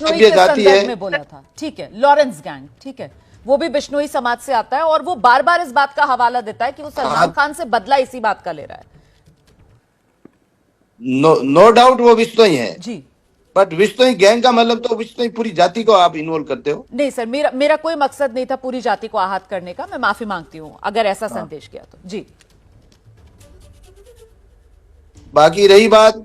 बिश्नोई के संदर्भ में बोला था, ठीक है, लॉरेंस गैंग, ठीक है, वो भी बिश्नोई समाज से आता है और वो बार बार इस बात का हवाला देता है कि वो सलमान खान से बदला इसी बात का ले रहा है। नो डाउट वो बिश्नोई है जी, बट बिश्नोई गैंग का मतलब तो बिश्नोई पूरी जाति को आप इन्वॉल्व करते हो। नहीं सर, मेरा कोई मकसद नहीं था पूरी जाति को आहत करने का, मैं माफी मांगती हूं अगर ऐसा संदेश किया तो। जी, बाकी रही बात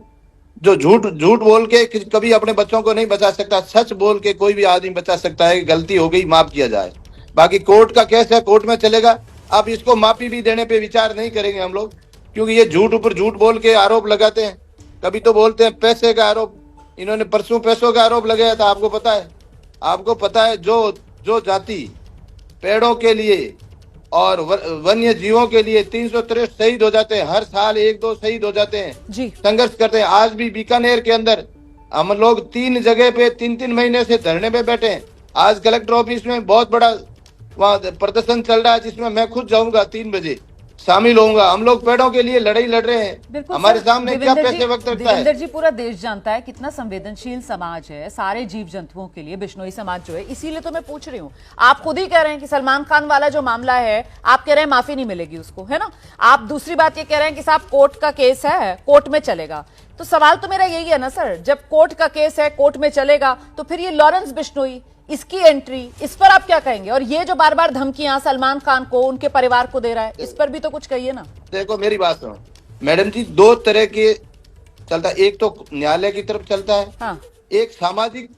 जो झूठ झूठ बोल के कभी अपने बच्चों को नहीं बचा सकता, सच बोल के कोई भी आदमी बचा सकता है। गलती हो गई माफ किया जाए। बाकी कोर्ट का केस है, कोर्ट में चलेगा। अब इसको माफी भी देने पे विचार नहीं करेंगे हम लोग, क्योंकि ये झूठ ऊपर झूठ बोल के आरोप लगाते हैं। कभी तो बोलते हैं पैसे का आरोप, इन्होंने परसों पैसों का आरोप लगाया था। आपको पता है जो जो जाति पेड़ों के लिए और वन्य जीवों के लिए 363 शहीद हो जाते हैं, हर साल 1-2 शहीद हो जाते हैं, जी, संघर्ष करते हैं। आज भी बीकानेर के अंदर हम लोग 3 जगह पे 3-3 महीने से धरने पे बैठे हैं। आज कलेक्टर ऑफिस में बहुत बड़ा वहाँ प्रदर्शन चल रहा है, जिसमें मैं खुद जाऊंगा 3 बजे, शामिल होऊंगा। हम लोग पेड़ों के लिए लड़ाई लड़ रहे हैं। हमारे सामने क्या पैसे वक्त रखता है। देवेंद्र जी, पूरा देश जानता है कितना संवेदनशील समाज है सारे जीव जंतुओं के लिए बिश्नोई समाज जो है, इसीलिए तो मैं पूछ रही हूँ। आप खुद ही कह रहे हैं कि सलमान खान वाला जो मामला है, आप कह रहे हैं माफी नहीं मिलेगी उसको, है ना। आप दूसरी बात ये कह रहे हैं कि साहब कोर्ट का केस है, कोर्ट में चलेगा। तो सवाल तो मेरा यही है ना सर, जब कोर्ट का केस है, कोर्ट में चलेगा, तो फिर ये लॉरेंस बिश्नोई, इसकी एंट्री, इस पर आप क्या कहेंगे? और ये जो बार बार धमकियां सलमान खान को, उनके परिवार को दे रहा है, इस पर भी तो कुछ कहिए ना। देखो मेरी बात सुनो मैडम जी, 2 तरह के चलता है। एक तो न्यायालय की तरफ चलता है, हाँ, एक सामाजिक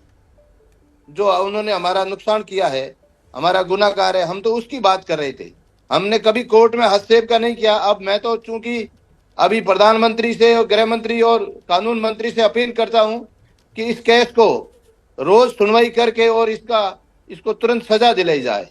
जो उन्होंने हमारा नुकसान किया है, हमारा गुनाहगार है, हम तो उसकी बात कर रहे थे। हमने कभी कोर्ट में हस्तक्षेप का नहीं किया। अब मैं तो चूंकि अभी प्रधानमंत्री से और गृह मंत्री और कानून मंत्री से अपील करता हूं कि इस केस को रोज सुनवाई करके और इसको तुरंत सजा दिलाई जाए।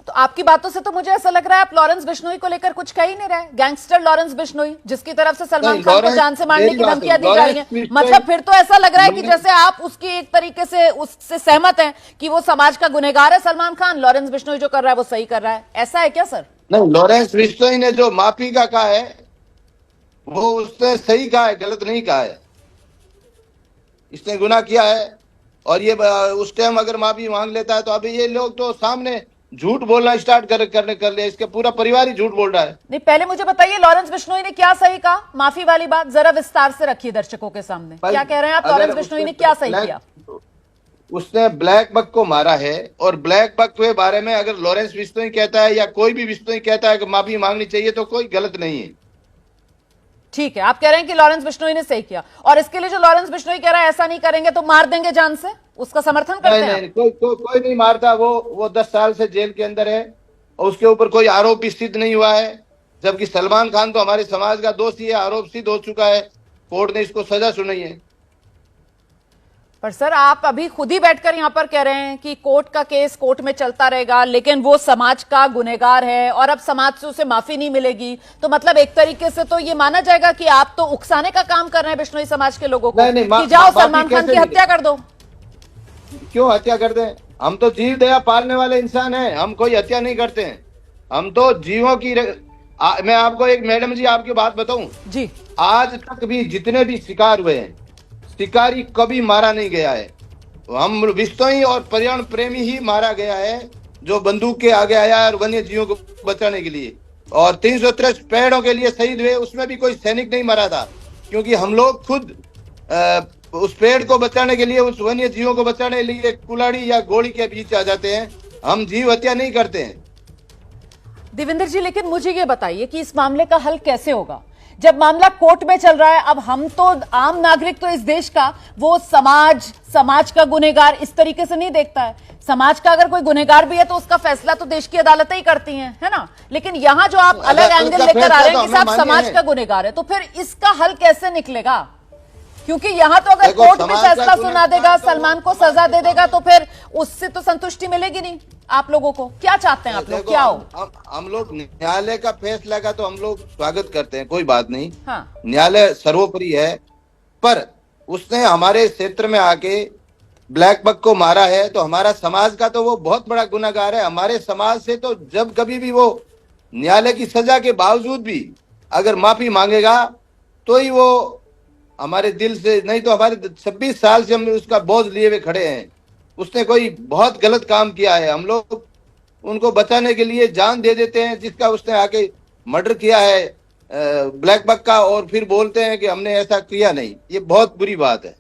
तो आपकी बातों से तो मुझे ऐसा लग रहा है आप लॉरेंस बिश्नोई को लेकर कुछ कह ही नहीं रहे। गैंगस्टर लॉरेंस बिश्नोई, जिसकी तरफ से सलमान खान को जान से मारने की धमकियां दी जा रही हैं, मतलब फिर तो ऐसा लग रहा है कि जैसे आप उसकी एक तरीके से उससे सहमत हैं कि वो समाज का गुनहगार है सलमान खान, लॉरेंस बिश्नोई जो कर रहा है वो सही कर रहा है, ऐसा है क्या सर? नहीं, लॉरेंस बिश्नोई ने जो माफी का कहा है वो उसने सही कहा है, गलत नहीं कहा है। इसने गुनाह किया है और ये उस टाइम अगर माफी मांग लेता है तो अभी ये लोग तो सामने झूठ बोलना स्टार्ट कर ले। इसके पूरा परिवार ही झूठ बोल रहा है। नहीं, पहले मुझे बताइए लॉरेंस बिश्नोई ने क्या सही कहा? माफी वाली बात जरा विस्तार से रखिए दर्शकों के सामने, क्या कह रहे हैं आप? लॉरेंस बिश्नोई ने क्या सही किया? उसने ब्लैक बक को मारा है और ब्लैक बक के बारे में अगर लॉरेंस बिश्नोई कहता है या कोई भी बिश्नोई कहता है कि माफी मांगनी चाहिए तो कोई गलत नहीं है। ठीक है, आप कह रहे हैं कि लॉरेंस बिश्नोई ने सही किया और इसके लिए जो लॉरेंस बिश्नोई कह रहा है ऐसा नहीं करेंगे तो मार देंगे जान से, उसका समर्थन करते हैं? नहीं, कोई नहीं मारता। वो 10 साल से जेल के अंदर है और उसके ऊपर कोई आरोप भी सिद्ध नहीं हुआ है, जबकि सलमान खान तो हमारे समाज का दोषी है, आरोप सिद्ध हो चुका है, कोर्ट ने इसको सजा सुनाई है। पर सर आप अभी खुद ही बैठकर यहां पर कह रहे हैं कि कोर्ट का केस कोर्ट में चलता रहेगा, लेकिन वो समाज का गुनहगार है और अब समाज से उसे माफी नहीं मिलेगी, तो मतलब एक तरीके से तो ये माना जाएगा कि आप तो उकसाने का काम कर रहे हैं बिश्नोई समाज के लोगों को कि जाओ सलमान खान की हत्या कर दो। क्यों हत्या कर दें? हम तो जीव दया पालने वाले इंसान हैं, हम कोई हत्या नहीं करते हैं। हम तो जीवों की मैं आपको एक मैडम जी आपकी बात बताऊं जी, आज तक भी जितने भी शिकार हुए हैं, शिकारी कभी मारा नहीं गया है। हम बिश्नोई और पर्यावरण प्रेमी ही मारा गया है, जो बंदूक के आगे आया है और वन्य जीवों को बचाने के लिए। और 363 पेड़ों के लिए शहीद हुए, उसमें भी कोई सैनिक नहीं मरा था, क्योंकि हम लोग खुद उस पेड़ को बचाने के लिए, उस वन्य जीवों को बचाने के लिए कुल्हाड़ी या गोली के बीच आ जाते हैं। हम जीव हत्या नहीं करते हैं। देवेंद्र जी, लेकिन मुझे ये बताइए कि इस मामले का हल कैसे होगा जब मामला कोर्ट में चल रहा है? अब हम तो आम नागरिक तो इस देश का वो समाज का गुनहगार इस तरीके से नहीं देखता है। समाज का अगर कोई गुनहगार भी है तो उसका फैसला तो देश की अदालतें ही करती हैं, है ना। लेकिन यहां जो आप अलग एंगल लेकर आ रहे हैं कि साहब समाज का गुनहगार है, तो फिर इसका हल कैसे निकलेगा? क्योंकि यहां तो अगर कोर्ट में फैसला सुना देगा, सलमान को सजा दे देगा, तो फिर उससे तो संतुष्टि मिलेगी नहीं आप लोगों को। क्या चाहते हैं आप लोग, क्या हो? हम लोग न्यायालय का फैसला का तो हम लोग स्वागत करते हैं, कोई बात नहीं। हाँ, न्यायालय सर्वोपरि है, पर उसने हमारे क्षेत्र में आके ब्लैक बक को मारा है तो हमारा समाज का तो वो बहुत बड़ा गुनाहगार है। हमारे समाज से तो जब कभी भी वो न्यायालय की सजा के बावजूद भी अगर माफी मांगेगा तो ही वो हमारे दिल से, नहीं तो हमारे 26 साल से हम उसका बोझ लिए हुए खड़े हैं। उसने कोई बहुत गलत काम किया है, हम लोग उनको बचाने के लिए जान दे देते हैं। जिसका उसने आके मर्डर किया है ब्लैक बक का, और फिर बोलते हैं कि हमने ऐसा किया नहीं। ये बहुत बुरी बात है।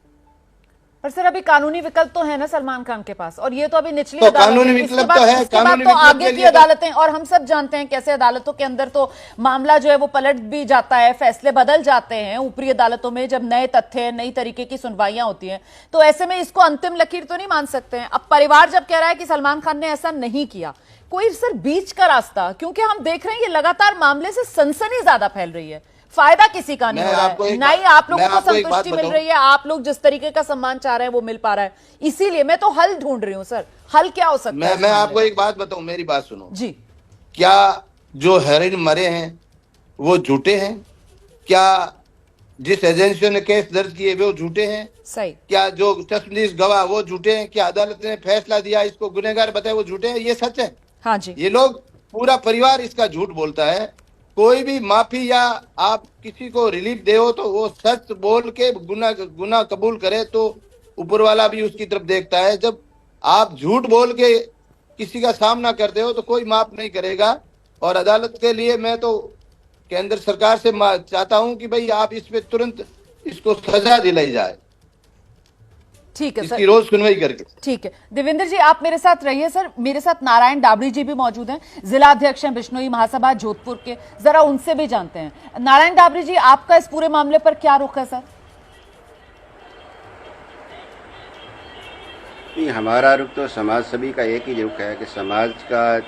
पर सर अभी कानूनी विकल्प तो है ना सलमान खान के पास, और ये तो अभी निचली तो अदालत कानूनी है। इसके विकल्प बाद तो है, उसके बाद कानूनी तो विकल्प आगे के की लिए तो अदालतें, और हम सब जानते हैं कैसे अदालतों के अंदर तो मामला जो है वो पलट भी जाता है, फैसले बदल जाते हैं ऊपरी अदालतों में जब नए तथ्य, नई तरीके की सुनवाइयां होती हैं। तो ऐसे में इसको अंतिम लकीर तो नहीं मान सकते हैं। अब परिवार जब कह रहा है कि सलमान खान ने ऐसा नहीं किया, कोई सर बीच का रास्ता, क्योंकि हम देख रहे हैं ये लगातार मामले से सनसनी ज्यादा फैल रही है, फायदा किसी का नहीं हो रहा है, ना ही आप लोगों को संतुष्टि मिल रही है, आप लोग जिस तरीके का सम्मान चाह रहे हैं वो मिल पा रहा है। इसीलिए मैं तो हल ढूंढ रही हूं सर, हल क्या हो सकता है? मैं आपको एक बात बताऊं, मेरी बात सुनो जी। क्या जो हेरोइन मरे हैं वो झूठे हैं? क्या जिस एजेंसियों ने केस दर्ज किए वो झूठे हैं? सही। क्या जो चश्मदीद गवाह वो झूठे हैं? क्या अदालत ने फैसला दिया इसको गुनहगार बताया वो झूठे हैं? ये सच है। हाँ जी। ये लोग, पूरा परिवार इसका झूठ बोलता है। कोई भी माफी या आप किसी को रिलीफ दे हो तो वो सच बोल के गुना कबूल करे तो ऊपर वाला भी उसकी तरफ देखता है। जब आप झूठ बोल के किसी का सामना करते हो तो कोई माफ नहीं करेगा। और अदालत के लिए मैं तो केंद्र सरकार से चाहता हूं कि भाई आप इस पे तुरंत इसको सजा दिलाई जाए, ठीक है इसकी सर, रोज सुनवाई करके। ठीक है। देवेंद्र जी आप मेरे साथ रहिए सर, मेरे साथ नारायण डाबड़ी जी भी मौजूद हैं, जिला अध्यक्ष हैं बिश्नोई महासभा जोधपुर के, जरा उनसे भी जानते हैं। नारायण डाबड़ी जी, आपका इस पूरे मामले पर क्या रुख है सर? नहीं, हमारा रुख तो समाज सभी का एक ही रुख है कि समाज का